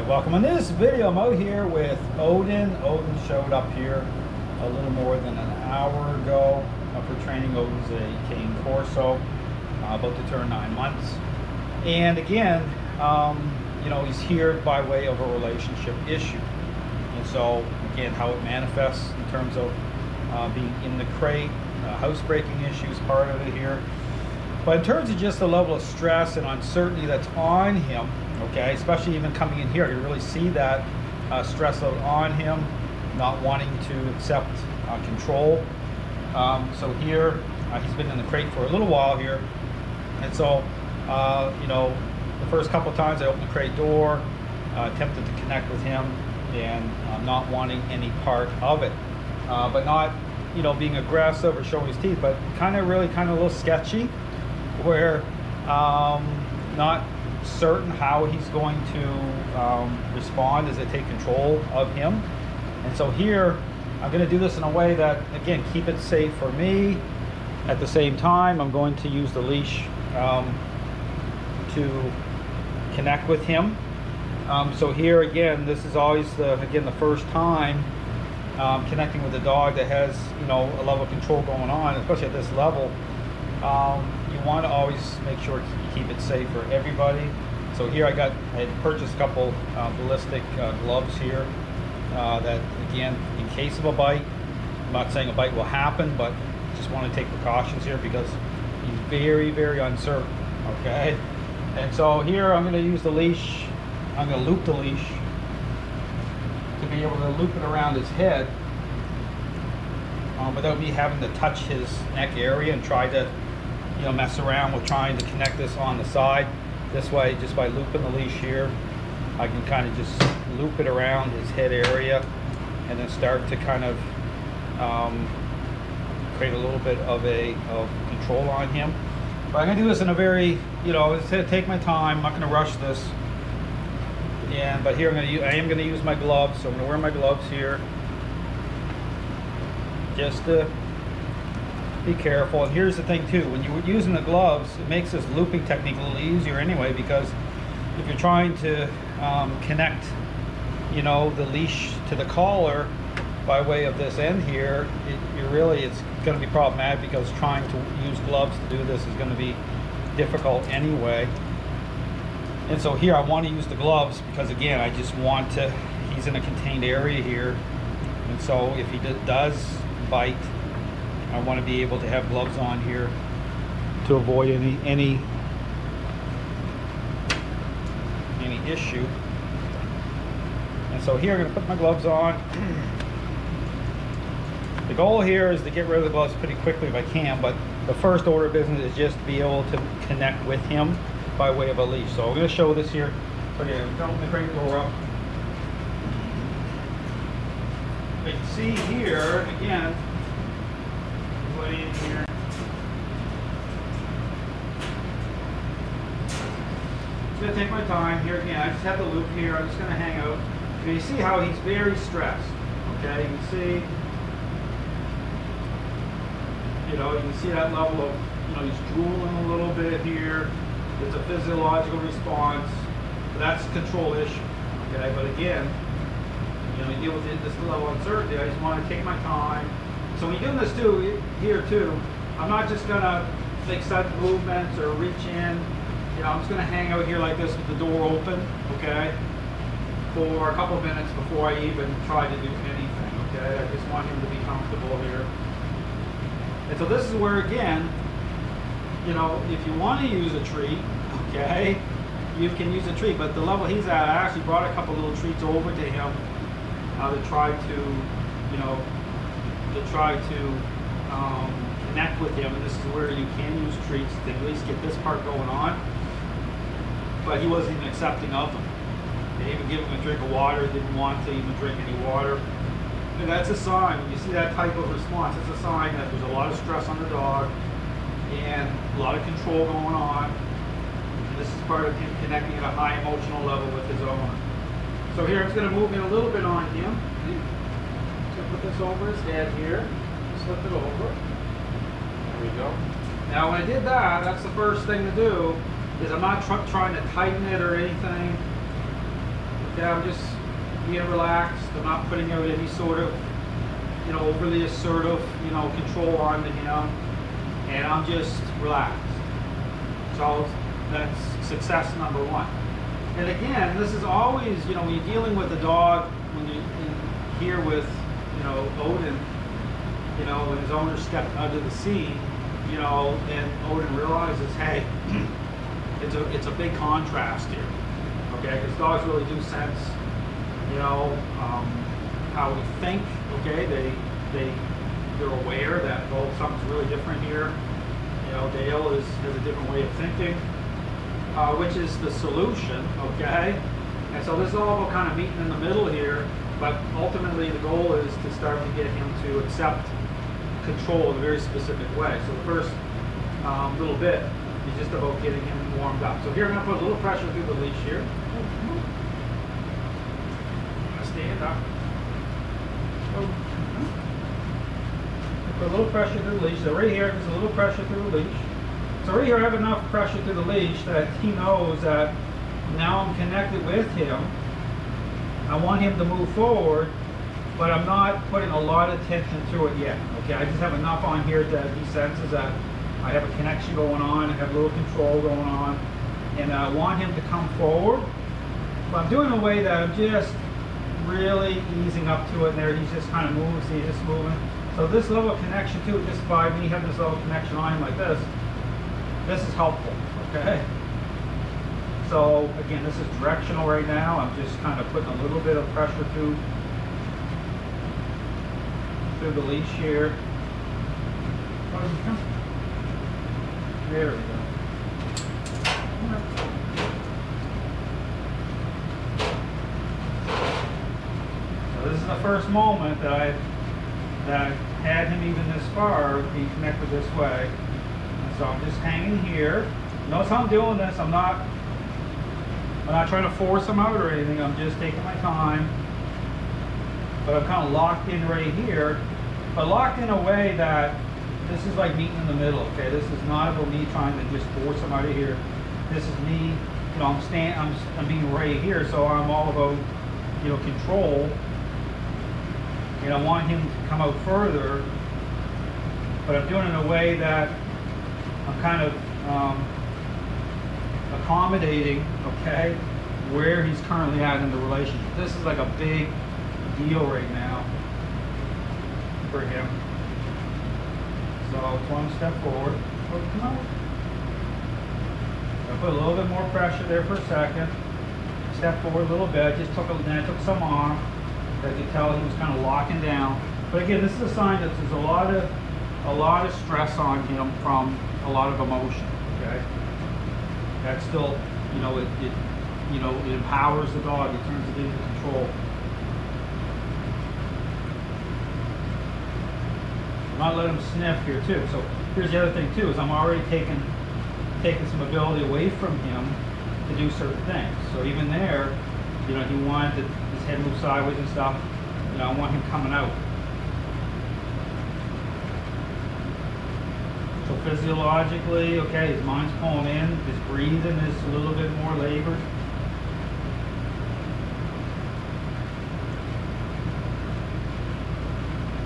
Alright, welcome. In this video, I'm out here with Oden. Oden showed up here a little more than an hour ago for training. Oden's a cane corso, about to turn 9 months. And again, you know, he's here by way of a relationship issue. And so, again, how it manifests in terms of being in the crate, housebreaking issues, part of it here. But in terms of just the level of stress and uncertainty that's on him, okay, especially even coming in here, you really see that stress load on him, not wanting to accept control. So here, he's been in the crate for a little while here. And so, you know, the first couple of times I opened the crate door, attempted to connect with him and not wanting any part of it. But not, you know, being aggressive or showing his teeth, but kind of really a little sketchy, where not certain how he's going to respond as I take control of him. And so here I'm going to do this in a way that, again, keep it safe for me. At the same time, I'm going to use the leash to connect with him. So here again, this is always the first time connecting with a dog that has, you know, a level of control going on, especially at this level. You want to always make sure you keep it safe for everybody. So here I had purchased a couple ballistic gloves here that, again, in case of a bite, I'm not saying a bite will happen, but just want to take precautions here because he's very, very uncertain, okay? And so here I'm going to use the leash. I'm going to loop the leash to be able to loop it around his head without me having to touch his neck area and try to, you know, mess around with trying to connect this on the side. This way, just by looping the leash here, I can kind of just loop it around his head area and then start to kind of create a little bit of control on him. But I'm going to do this in a very, you know, it's going to take my time. I'm not going to rush this. But here I am going to use my gloves, so I'm going to wear my gloves here just to be careful. And here's the thing too, when you're using the gloves, it makes this looping technique a little easier anyway, because if you're trying to connect, you know, the leash to the collar by way of this end here, it's going to be problematic, because trying to use gloves to do this is going to be difficult anyway. And so here I want to use the gloves because, again, I just want to, he's in a contained area here, and so if he does bite, I want to be able to have gloves on here to avoid any issue. And so here I'm going to put my gloves on. The goal here is to get rid of the gloves pretty quickly if I can, but the first order of business is just to be able to connect with him by way of a leash. So I'm going to show this here. So again, I'm open the crate door up. You can see here, again, put in here. I'm going to take my time here. Again, I just have the loop here. I'm just going to hang out. And you see how he's very stressed. Okay, you can see, you can see that level of, he's drooling a little bit here. It's a physiological response. But that's a control issue. Okay, but again, you deal with this level of uncertainty. I just want to take my time. So when you're doing this here too, I'm not just gonna make sudden movements or reach in. I'm just gonna hang out here like this with the door open, okay, for a couple of minutes before I even try to do anything, okay? I just want him to be comfortable here. And so this is where, again, if you want to use a treat, okay, you can use a treat, but the level he's at, I actually brought a couple little treats over to him to try to, connect with him. And this is where you can use treats to at least get this part going on. But he wasn't even accepting of them. They even give him a drink of water, didn't want to even drink any water. And that's a sign, when you see that type of response, it's a sign that there's a lot of stress on the dog and a lot of control going on. And this is part of him connecting at a high emotional level with his owner. So here I'm just going to move in a little bit on him. Just going to put this over his head here. Slip it over. There we go. Now when I did that, that's the first thing to do, is I'm not trying to tighten it or anything. Okay, I'm just being relaxed. I'm not putting out any sort of, overly assertive, control on him. And I'm just relaxed. So that's success number one. And again, this is always, when you're dealing with a dog, when you're here with, Oden, when his owner stepped out of the scene, and Oden realizes, hey, it's a big contrast here, okay? Because dogs really do sense, how we think, okay? They're aware that, oh, something's really different here. Dale has a different way of thinking, which is the solution, okay? And so this is all about kind of meeting in the middle here, but ultimately the goal is to start to get him to accept control in a very specific way. So the first little bit is just about getting him warmed up. So here I'm going to put a little pressure through the leash here. I'm going to stand up. Put a little pressure through the leash. So right here, there's a little pressure through the leash. So right here, I have enough pressure through the leash that he knows that now I'm connected with him. I want him to move forward, but I'm not putting a lot of tension through it yet. Okay, I just have enough on here that he senses that I have a connection going on, I have a little control going on, and I want him to come forward. But I'm doing it in a way that I'm just really easing up to it, and there he's just kind of moving, see, he's just moving. So this level of connection too, just by me having this level of connection on him like this is helpful, okay? So again, this is directional right now. I'm just kind of putting a little bit of pressure through the leash here. There we go. So this is the first moment that had him even this far being connected this way. And so I'm just hanging here. Notice how I'm doing this. I'm not trying to force him out or anything. I'm just taking my time. But I'm kind of locked in right here. But locked in a way that this is like meeting in the middle, okay? This is not about me trying to just force him out of here. This is me, I'm being right here, so I'm all about, control. And I want him to come out further, but I'm doing it in a way that I'm kind of accommodating, okay, where he's currently at in the relationship. This is like a big deal right now for him. So one step forward. Oh, come on. I put a little bit more pressure there for a second. Step forward a little bit. Then I took some off. As you tell, he was kind of locking down. But again, this is a sign that there's a lot of stress on him from a lot of emotion. Okay, that's still, it empowers the dog. It turns it into control. I'm not letting him sniff here too. So here's the other thing too: is I'm already taking some ability away from him to do certain things. So even there, he wanted his head move sideways and stuff. I want him coming out. So physiologically, okay, his mind's pulling in, his breathing is a little bit more labored.